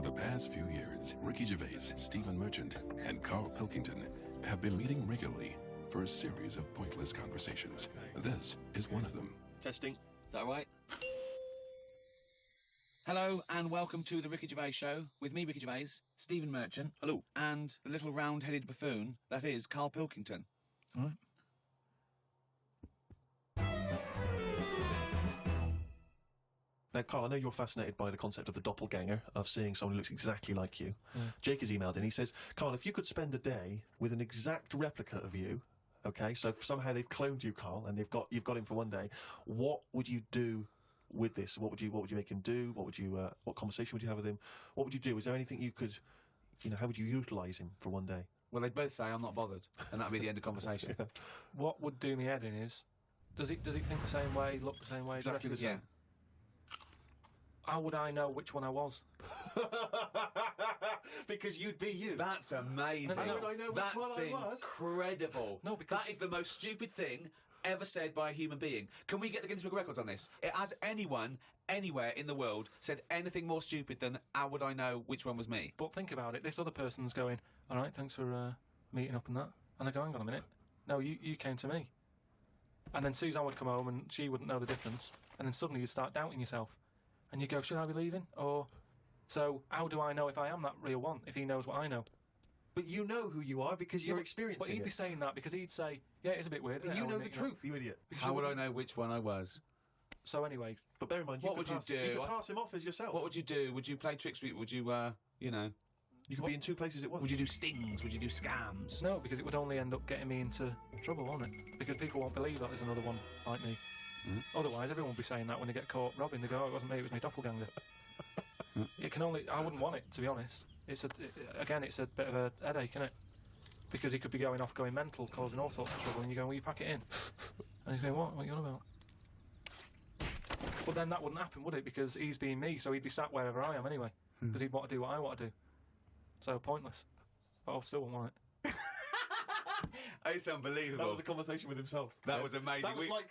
the past few years, Ricky Gervais, Stephen Merchant, and Carl Pilkington have been meeting regularly for a series of pointless conversations. This is one of them. Testing. Is that right? Hello and welcome to the Ricky Gervais Show with me, Ricky Gervais, Stephen Merchant. Hello. And the little round-headed buffoon that is Carl Pilkington. All right. Now, Carl, I know you're fascinated by the concept of the doppelganger, of seeing someone who looks exactly like you. Yeah. Jake has emailed in. He says, Carl, if you could spend a day with an exact replica of you, okay, so somehow they've cloned you, Carl, and you've got him for one day, what would you do with this? What would you make him do? What conversation would you have with him? What would you do? Is there anything you could, how would you utilise him for one day? Well, they'd both say, I'm not bothered, and that'd be the end of conversation. Yeah. What would do me head in is, does he think the same way, look the same way? Exactly the same. Yeah. How would I know which one I was? Because you'd be you. That's amazing. How would I know which one I was? That's incredible. No, because that is the most stupid thing ever said by a human being. Can we get the Guinness Book of Records on this? Has anyone, anywhere in the world, said anything more stupid than, how would I know which one was me? But think about it, this other person's going, alright, thanks for meeting up and that. And I go, hang on a minute. No, you came to me. And then Suzanne would come home and she wouldn't know the difference. And then suddenly you'd start doubting yourself. And you go, should I be leaving? Or, so how do I know if I am that real one, if he knows what I know? But you know who you are because you're experiencing it. But he'd be saying that because he'd say, yeah, it's a bit weird. But you know the truth, you idiot. How would I know which one I was? So anyway... But bear in mind, what would you do? You could pass him off as yourself. What would you do? Would you play tricks? Would you, You could be in two places at once. Would you do stings? Would you do scams? No, because it would only end up getting me into trouble, won't it? Because people won't believe that there's another one like me. Otherwise, everyone would be saying that when they get caught robbing. They go, oh, it wasn't me, it was my doppelganger. It can only... I wouldn't want it, to be honest. It's a bit of a headache, isn't it? Because he could be going off, going mental, causing all sorts of trouble, and you go, will you pack it in? And he's going, what? What are you on about? But then that wouldn't happen, would it? Because he's being me, so he'd be sat wherever I am anyway. Because he'd want to do what I want to do. So, pointless. But I still wouldn't want it. It's unbelievable. That was a conversation with himself. That was amazing.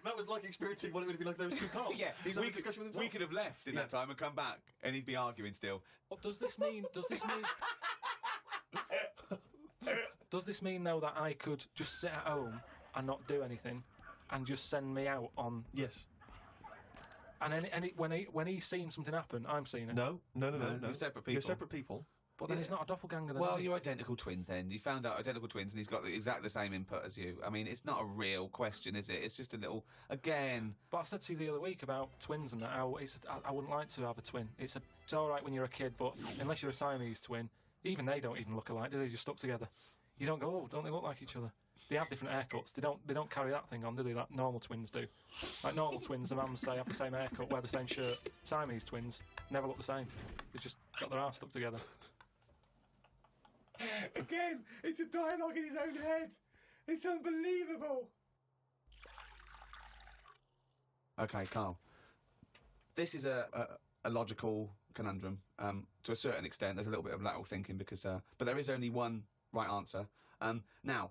That was like experiencing what it would be like there was two Carls. Yeah, he was having a discussion with himself. We could have left in that time and come back, and he'd be arguing still. What does this mean? Does this mean though that I could just sit at home and not do anything, and just send me out on? Yes. And when he's seen something happen, I'm seeing it. No. You're separate people. You're separate people. But then he's not a doppelganger then, well, is he? you're identical twins then. You found out identical twins and he's got exactly the same input as you. I mean, it's not a real question, is it? It's just a little... Again... But I said to you the other week about twins and that, I wouldn't like to have a twin. It's alright when you're a kid, but unless you're a Siamese twin, even they don't even look alike, do they? They're just stuck together. You don't go, oh, don't they look like each other? They have different haircuts. They don't carry that thing on, do they? Like normal twins do. Like normal twins, the mums, they have the same haircut, wear the same shirt. Siamese twins never look the same. They've just got their arse stuck together. Again, it's a dialogue in his own head. It's unbelievable. Okay, Carl. This is a logical conundrum. To a certain extent, there's a little bit of lateral thinking because, but there is only one right answer. Now,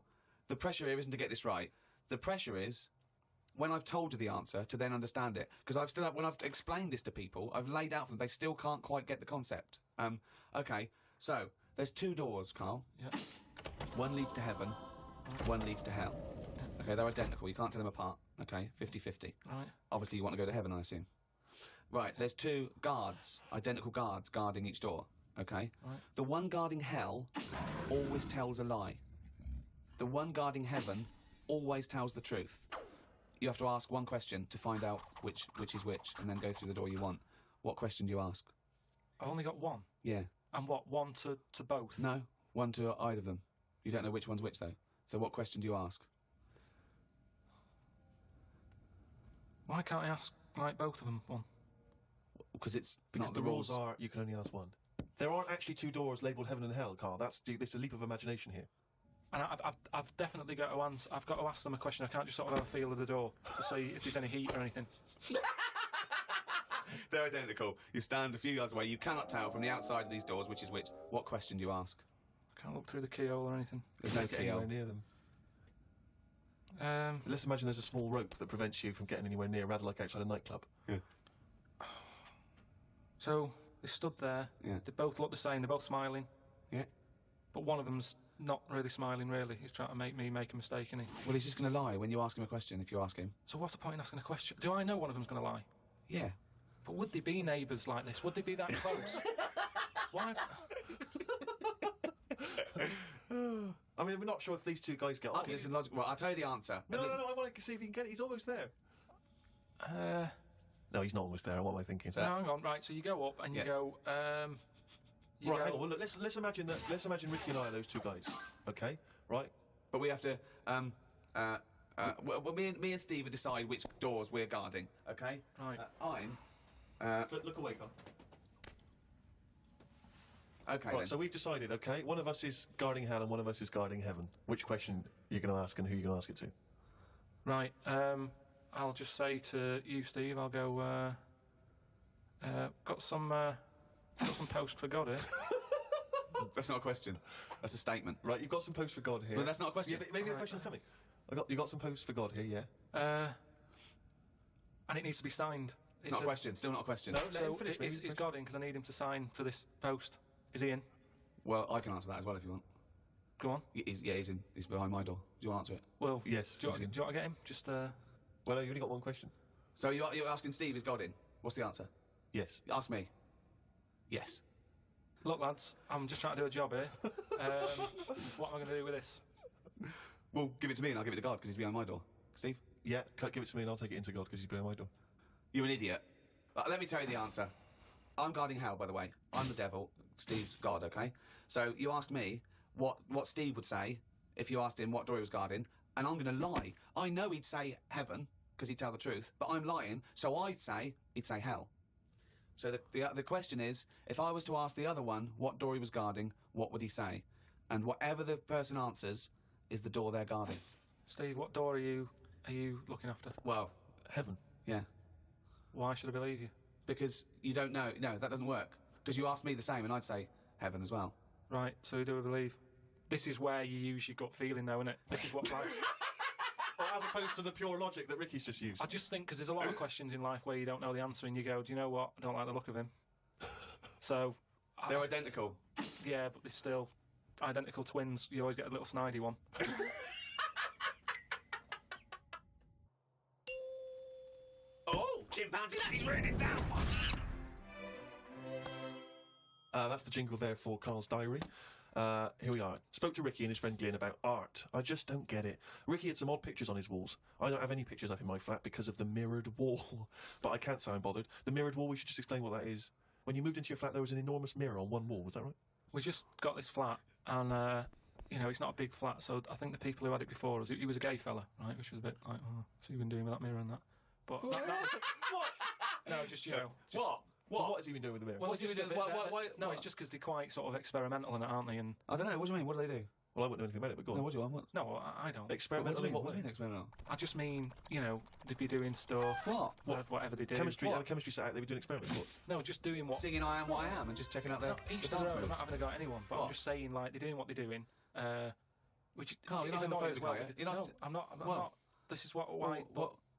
the pressure here isn't to get this right. The pressure is when I've told you the answer to then understand it. Because when I've explained this to people, I've laid out for them. They still can't quite get the concept. Okay, so. There's two doors, Carl. Yeah. One leads to heaven, one leads to hell. Yeah. Okay, they're identical, you can't tell them apart. Okay, 50-50. Right. Obviously you want to go to heaven, I assume. Right, there's two guards, identical guards, guarding each door. Okay? Right. The one guarding hell always tells a lie. The one guarding heaven always tells the truth. You have to ask one question to find out which is which, and then go through the door you want. What question do you ask? I've only got one. Yeah. And what, one to both? No, one to either of them. You don't know which one's which, though. So what question do you ask? Why can't I ask, like, both of them one? Because it's because not the rules are you can only ask one. There aren't actually two doors labelled heaven and hell, Carl. That's a leap of imagination here. And I've definitely got to answer. I've got to ask them a question. I can't just sort of have a feel of the door to see if there's any heat or anything. They're identical. You stand a few yards away. You cannot tell from the outside of these doors which is which. What question do you ask? I can't look through the keyhole or anything. There's no keyhole near them. Um, Let's imagine there's a small rope that prevents you from getting anywhere near, rather like outside a nightclub. Yeah. So, They stood there. Yeah. They both look the same. They're both smiling. Yeah. But one of them's not really smiling, really. He's trying to make me make a mistake, isn't he? Well, he's just going to lie when you ask him a question, if you ask him. So what's the point in asking a question? Do I know one of them's going to lie? Yeah. But would they be neighbours like this? Would they be that close? Why? I mean, we're not sure if these two guys get on. Okay, this is logical. Well, I'll tell you the answer. No, I want to see if he can get it. He's almost there. No, he's not almost there. What am I thinking? So hang on, right, so you go up and you go, Right, hang on. Well, look, let's imagine that. Let's imagine Ricky and I are those two guys. Okay, right? But we have to, well, me and Steve will decide which doors we're guarding, okay? Right. Look away, Carl. Okay, Right, then. so we've decided, okay, one of us is guarding hell and one of us is guarding heaven. Which question you're going to ask and who you're going to ask it to? Right, I'll just say to you, Steve, I'll go, got some post for God here. That's not a question. That's a statement. Right, you've got some posts for God here. Well, that's not a question. Yeah, but maybe the question's coming. You got some posts for God here, yeah? And it needs to be signed. It's not a question. Still not a question. No, let him So finish. is God in? Because I need him to sign for this post. Is he in? Well, I can answer that as well if you want. Go on. He's in. He's behind my door. Do you want to answer it? Well, Yes, Do you, he's want, in. do you want to get him? Just Well, no, you've only got one question. So you're asking Steve, is God in? What's the answer? Yes. Ask me. Yes. look, lads, I'm just trying to do a job here. What am I going to do with this? Well, give it to me and I'll give it to God because he's behind my door. Steve? Yeah, give it to me and I'll take it into God because he's behind my door. You're an idiot. Let me tell you the answer. I'm guarding hell, by the way. I'm the devil. Steve's God, okay? So you asked me what Steve would say if you asked him what door he was guarding, and I'm going to lie. I know he'd say heaven because he'd tell the truth, but I'm lying, so he'd say hell. So the question is, if I was to ask the other one what door he was guarding, what would he say? And whatever the person answers is the door they're guarding. Steve, what door are you looking after? Well, Heaven. yeah. Why should I believe you? Because you don't know. No, that doesn't work. Because you asked me the same and I'd say heaven as well. Right, so who do I believe? This is where you use your gut feeling, though, isn't it? This is what life. Or as opposed to the pure logic that Ricky's just used. I just think because there's a lot of questions in life where you don't know the answer and you go, do you know what? I don't like the look of him. So. They're identical. Yeah, but they're still identical twins. You always get a little snidey one. Oh, chimpanzee, he's written it down. That's the jingle there for Carl's diary. Here we are. Spoke to Ricky and his friend Glenn about art. I just don't get it. Ricky had some odd pictures on his walls. I don't have any pictures up in my flat because of the mirrored wall. But I can't say I'm bothered. The mirrored wall, we should just explain what that is. When you moved into your flat, there was an enormous mirror on one wall. Was that right? We just got this flat and, it's not a big flat, so I think the people who had it before us, he was a gay fella, right, which was a bit like, oh, so you've been doing with that mirror and that. But that was... What? No, just, you know... Just, What has he been doing with the mirror? Well, What's he it's been just doing? a bit, no, it's just because they're quite sort of experimental in it, aren't they? And I don't know. What do you mean? What do they do? Well, I wouldn't know anything about it, but go on. No, what do you want? no, I don't. Experimental in what What do way? you mean experimental? I just mean, they'd be doing stuff. What? Whatever they do. Chemistry, What? our chemistry set out, they were doing experiments. What? No, just doing what. Singing I Am What I Am and just checking out their No, each the their dance own. I'm moves. not having a go at anyone, but What? I'm just saying, like, they're doing what they're doing. Which Carl, you're is not annoying as homophobic, well. are you? because- You're not no, st- I'm not. I'm What? not. This is why.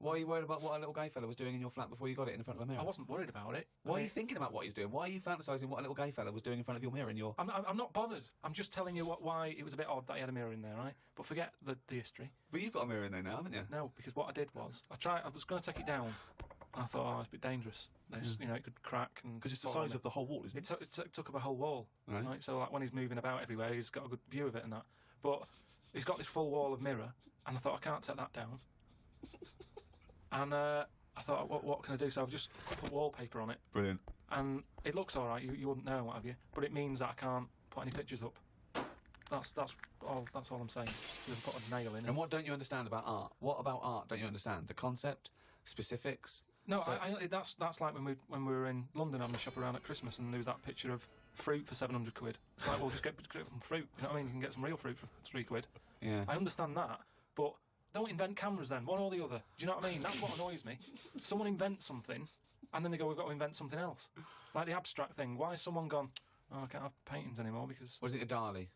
Why are you worried about what a little gay fella was doing in your flat before you got it in front of a mirror? I wasn't worried about it. Why are you thinking about what he was doing? Why are you fantasising what a little gay fella was doing in front of your mirror in your... I'm not bothered. I'm just telling you why it was a bit odd that he had a mirror in there, right? But forget the history. But you've got a mirror in there now, haven't you? No, because what I did was I was going to take it down. And I thought, it's a bit dangerous. This, it could crack and Because it's the fall on size me. of the whole wall, isn't it? It took up a whole wall, Right. right? So like when he's moving about everywhere, he's got a good view of it and that. But he's got this full wall of mirror, and I thought I can't take that down. And I thought, what can I do? So I've just put wallpaper on it, Brilliant. and it looks all right. You wouldn't know, what have you? But it means that I can't put any pictures up. That's all I'm saying. You've put a nail in it. And what don't you understand about art? What about art don't you understand? The concept? Specifics? No, So- that's like when we were in London having a shop around at Christmas, and there was that picture of fruit for £700. It's like, well, just get some fruit. You know what I mean? You can get some real fruit for £3. Yeah. I understand that, but don't invent cameras then, one or the other. Do you know what I mean? That's what annoys me. Someone invents something, and then they go, we've got to invent something else. Like the abstract thing. Why has someone gone, I can't have paintings anymore because... What do you think of Dali?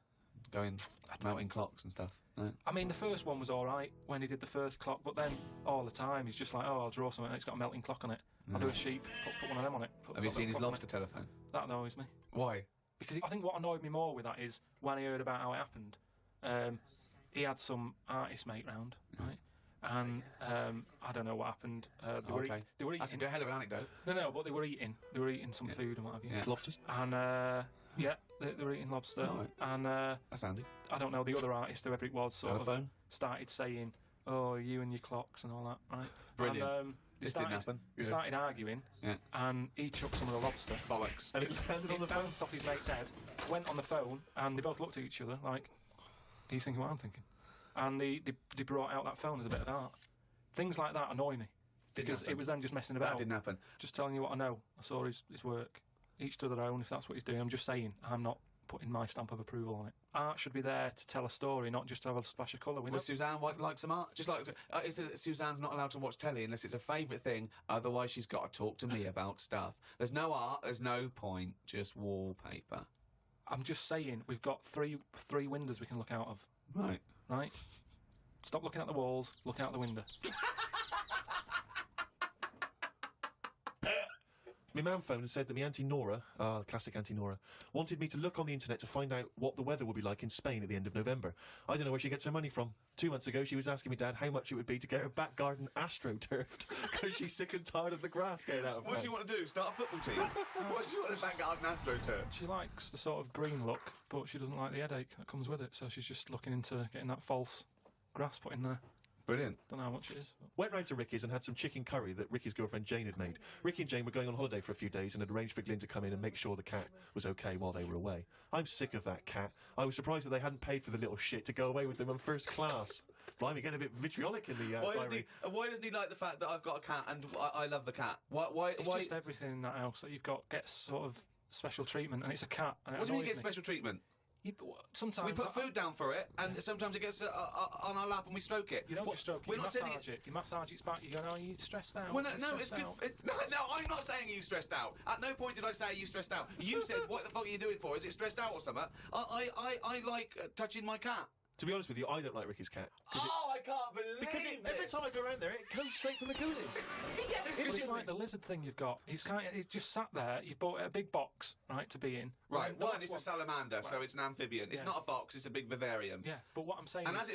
Going, melting clocks and stuff? No? I mean, the first one was all right when he did the first clock, but then all the time he's just like, I'll draw something and it's got a melting clock on it. I'll do a sheep, put one of them on it. Have you seen his lobster telephone? That annoys me. Why? Because I think what annoyed me more with that is when I heard about how it happened, he had some artist mate round, right? And I don't know what happened. They were eating. That's a hell of an anecdote. No, but they were eating. They were eating some food and what have you. Yeah. Lobsters? And they were eating lobster. Oh, right. And That's handy. I don't know, the other artist, whoever it was, sort Telephone? of started saying, "Oh, you and your clocks and all that," right? Brilliant. And, This didn't happen. They started arguing, and he chucked some of the lobster. Bollocks. And it landed on the phone. Bounced off his mate's head, went on the phone, and they both looked at each other like, "Are you thinking what I'm thinking?" And they brought out that phone as a bit of art. Things like that annoy me because it was them just messing about. That didn't happen. Just telling you what I know. I saw his work. Each to their own. If that's what he's doing, I'm just saying. I'm not putting my stamp of approval on it. Art should be there to tell a story, not just to have a splash of colour. Well, Suzanne likes some art. Just like Suzanne's not allowed to watch telly unless it's a favourite thing. Otherwise, she's got to talk to me about stuff. There's no art. There's no point. Just wallpaper. I'm just saying we've got three windows we can look out of. Right. Right. Stop looking at the walls. Look out the window. My mum phoned and said that my Auntie Nora, classic Auntie Nora, wanted me to look on the internet to find out what the weather would be like in Spain at the end of November. I don't know where she gets her money from. 2 months ago, she was asking me Dad how much it would be to get her back garden astroturfed because she's sick and tired of the grass getting out of What does she want to do? Start a football team? What does she want to back garden astroturf? She likes the sort of green look, but she doesn't like the headache that comes with it. So she's just looking into getting that false grass put in there. Brilliant. Don't know how much it is. Went round to Ricky's and had some chicken curry that Ricky's girlfriend Jane had made. Ricky and Jane were going on holiday for a few days and had arranged for Glyn to come in and make sure the cat was okay while they were away. I'm sick of that cat. I was surprised that they hadn't paid for the little shit to go away with them on first class. Blimey, getting a bit vitriolic in the diary. Why doesn't he like the fact that I've got a cat and I love the cat? It's just everything in that house that you've got gets sort of special treatment, and it's a cat. And What do you mean get special treatment? Sometimes we put food down for it, and sometimes it gets on our lap and we stroke it. You don't just stroke it, you massage it. You massage its back, you go, "No, you're stressed out." Well, no, it's good. No, I'm not saying you stressed out. At no point did I say you stressed out. You said, "What the fuck are you doing for? Is it stressed out or something?" I like touching my cat. To be honest with you, I don't like Ricky's cat. I can't believe Because every time I go around there, it comes straight from the Goonies. It's like the lizard thing you've got. He's just sat there. You've bought a big box, right, to be in. Right, one, it's a salamander, so it's an amphibian. It's not a box, it's a big vivarium. Yeah, but what I'm saying is...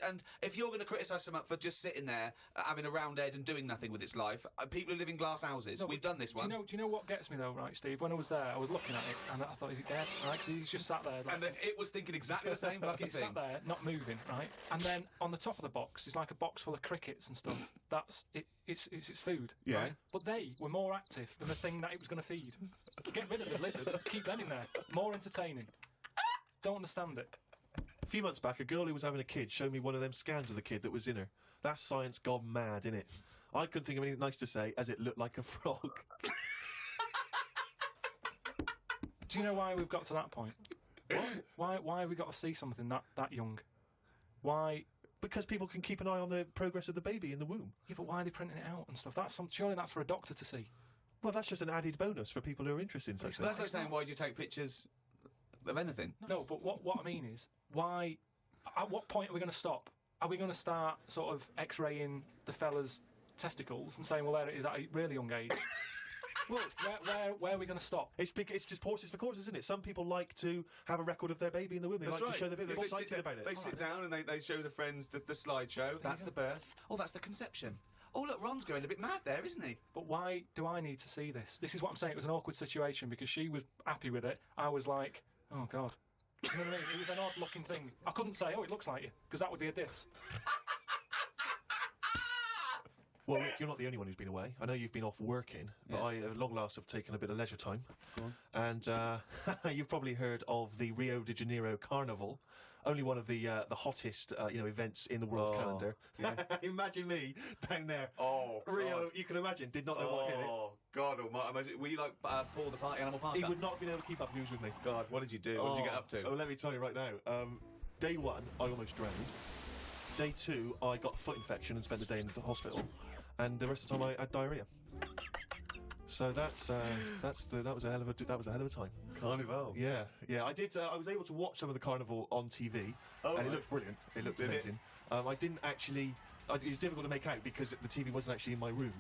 And if you're going to criticise someone for just sitting there, having a round head and doing nothing with its life, people who live in glass houses, we've done this one. Do you know what gets me, though, right, Steve? When I was there, I was looking at it, and I thought, is it dead? Right, because he's just sat there. Like, and then it was thinking exactly the same fucking he's thing. sat there, not moving, right? And then on the top of the box is like a box full of crickets and stuff. That's it. It's its food. Yeah. Right? But they were more active than the thing that it was going to feed. Get rid of the lizards. Keep them in there. More entertaining. Don't understand it. A few months back, a girl who was having a kid showed me one of them scans of the kid that was in her. That's science gone mad, innit? I couldn't think of anything nice to say, as it looked like a frog. Do you know why we've got to that point? What? Why have we got to see something that young? Why? Because people can keep an eye on the progress of the baby in the womb. Yeah, but why are they printing it out and stuff? Surely that's for a doctor to see. Well, that's just an added bonus for people who are interested in such things. That's like saying, why do you take pictures of anything? No, but what I mean is, why? At what point are we going to stop? Are we going to start sort of X-raying the fella's testicles and saying, well, there it is at a really young age? Well, where are we going to stop? It's just horses for courses, isn't it? Some people like to have a record of their baby in the womb. They like to show their baby. They're excited about it. They sit down and they show the friends the slideshow. That's the birth. Oh, that's the conception. Oh, look, Ron's going a bit mad there, isn't he? But why do I need to see this? This is what I'm saying. It was an awkward situation because she was happy with it. I was like, oh, God. You know what I mean? It was an odd-looking thing. I couldn't say, oh, it looks like you, because that would be a diss. Well, Rick, you're not the only one who's been away. I know you've been off working, but I, at long last, have taken a bit of leisure time. Go on. And you've probably heard of the Rio de Janeiro Carnival, only one of the hottest events in the world calendar. Yeah. Imagine me down there. Oh, Rio, God. You can imagine, did not know what hit it. Oh, God almighty. Were you like Paul the Party Animal Parker? He would not have been able to keep up views with me. God, what did you do? What did you get up to? Oh, let me tell you right now. Day one, I almost drowned. Day two, I got a foot infection and spent the day in the hospital. And the rest of the time, I had diarrhea. So that was a hell of a time. Carnival. Yeah. I did. I was able to watch some of the carnival on TV, and it looked brilliant. It looked amazing. I didn't actually. It was difficult to make out because the TV wasn't actually in my room.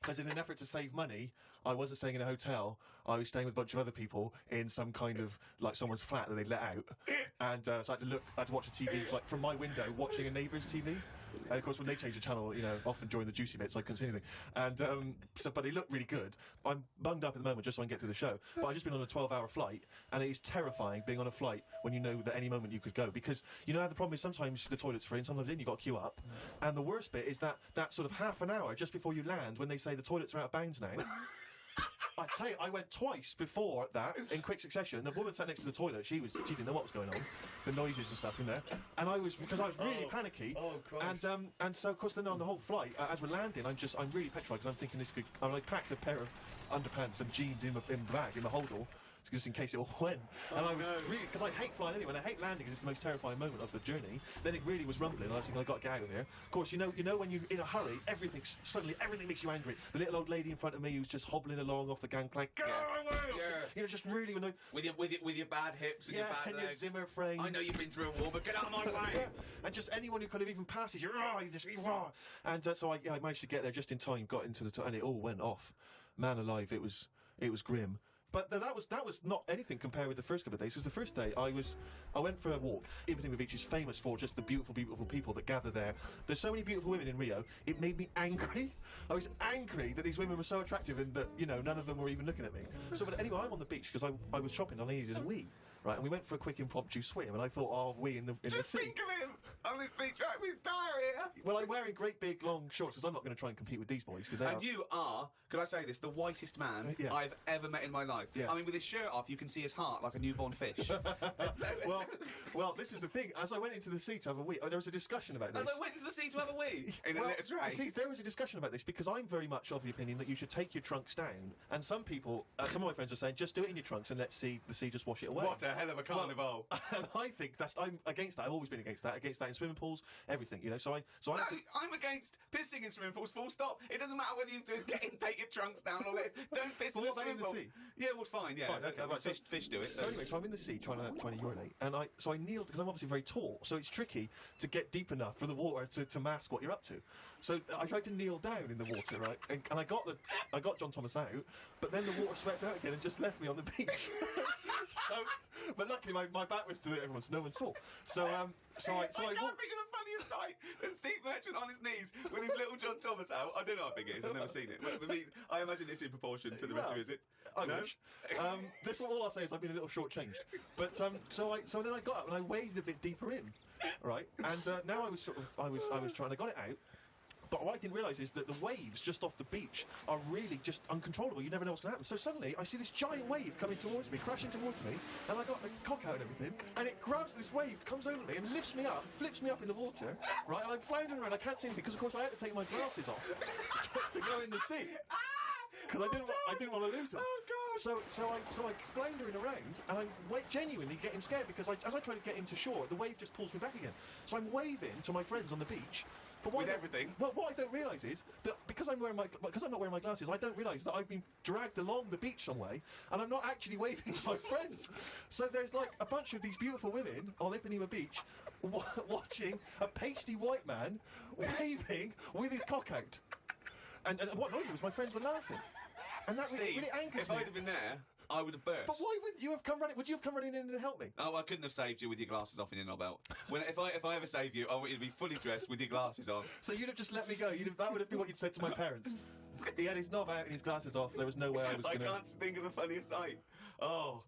because in an effort to save money, I wasn't staying in a hotel. I was staying with a bunch of other people in some kind of, like, someone's flat that they'd let out. And so I had to watch the TV, like, from my window, watching a neighbour's TV. And of course, when they change the channel, you know, often during the juicy bits, I couldn't see anything. And but it looked really good. I'm bunged up at the moment just so I can get through the show. But I've just been on a 12-hour flight, and it is terrifying being on a flight when you know that any moment you could go. Because you know how the problem is sometimes the toilet's free, and sometimes then you got to queue up. And the worst bit is that sort of half an hour just before you land, when they say the toilets are out of bounds now. I tell you, I went twice before that in quick succession. The woman sat next to the toilet. She didn't know what was going on, the noises and stuff in there. And because I was really panicky. Oh, Christ. And so, of course, then on the whole flight, as we're landing, I'm really petrified because I'm thinking this could. I packed a pair of underpants and jeans in the bag in the holdall. Just in case it all went. And I was really, because I hate flying anyway, and I hate landing because it's the most terrifying moment of the journey. Then it really was rumbling, and I was thinking, I've got to get out of here. Of course, you know when you're in a hurry, suddenly everything makes you angry. The little old lady in front of me who's just hobbling along off the gangplank, you know, just really annoyed. With your bad hips and your bad and legs. your Zimmer frame. I know you've been through a war, but get out of my way. And just anyone who kind of even passes you, and so I managed to get there just in time, got into and it all went off. Man alive, it was grim. But that was not anything compared with the first couple of days. Because the first day I went for a walk. Ipanema Beach is famous for just the beautiful, beautiful people that gather there. There's so many beautiful women in Rio. It made me angry. I was angry that these women were so attractive and that, you know, none of them were even looking at me. So, but anyway, I'm on the beach because I was shopping and I needed a wee. Right, and we went for a quick impromptu swim, and I thought, oh, wee in the sea. Just think of him on this beach, right, with diarrhea. Well, I'm wearing great big long shorts because I'm not going to try and compete with these boys. And you are, could I say this, the whitest man I've ever met in my life. Yeah. I mean, with his shirt off, you can see his heart like a newborn fish. well, this was the thing. As I went into the sea to have a wee, there was a discussion about this. As I went into the sea to have a wee in a little tray. See, there was a discussion about this because I'm very much of the opinion that you should take your trunks down. And some people, some of my friends are saying, just do it in your trunks and let the sea just wash it away. What a hell of a carnival. And I think I'm against that. I've always been against that in swimming pools, everything, you know. I'm against pissing in swimming pools. Full stop. It doesn't matter whether you take your trunks down or let. Don't piss in a swimming pool. Sea? Yeah, well, fine. Yeah, fine, okay, right, fish do it. So anyway, so I'm in the sea trying to urinate, and I kneeled because I'm obviously very tall, so it's tricky to get deep enough for the water to mask what you're up to. So I tried to kneel down in the water, right, and I got John Thomas out, but then the water swept out again and just left me on the beach. But luckily my back was to everyone, so no one saw. So I can't think of a funnier sight than Steve Merchant on his knees with his little John Thomas out. I don't know how big it is. I've never seen it. But I imagine it's in proportion to the rest of it. Is it? I wish. This all I'll say is I've been a little shortchanged. But so then I got up and I waded a bit deeper in, right? And now I was trying. I got it out. But what I didn't realise is that the waves just off the beach are really just uncontrollable. You never know what's going to happen. So suddenly, I see this giant wave coming towards me, crashing towards me, and I got the cock out and everything, and it grabs this wave, comes over me, and lifts me up, flips me up in the water, right? And I'm floundering around. I can't see anything because, of course, I had to take my glasses off to go in the sea. Because I didn't want to lose them. Oh God! So I'm floundering around, and I'm genuinely getting scared because as I try to get into shore, the wave just pulls me back again. So I'm waving to my friends on the beach. But with everything. Well, what I don't realise is that because I'm not wearing my glasses, I don't realise that I've been dragged along the beach some way, and I'm not actually waving to my friends. So there's like a bunch of these beautiful women on Ipanema Beach watching a pasty white man waving with his cock out. And what annoyed me was my friends were laughing, and that really angers if me. I'd have been there, I would have burst. But why wouldn't you have come running? Would you have come running in to help me? Oh, I couldn't have saved you with your glasses off in your knob belt. If I ever save you, I want you to be fully dressed with your glasses on. So you'd have just let me go. That would have been what you'd said to my parents. He had his knob out and his glasses off. There was no way I was going to. I can't think of a funnier sight. Oh.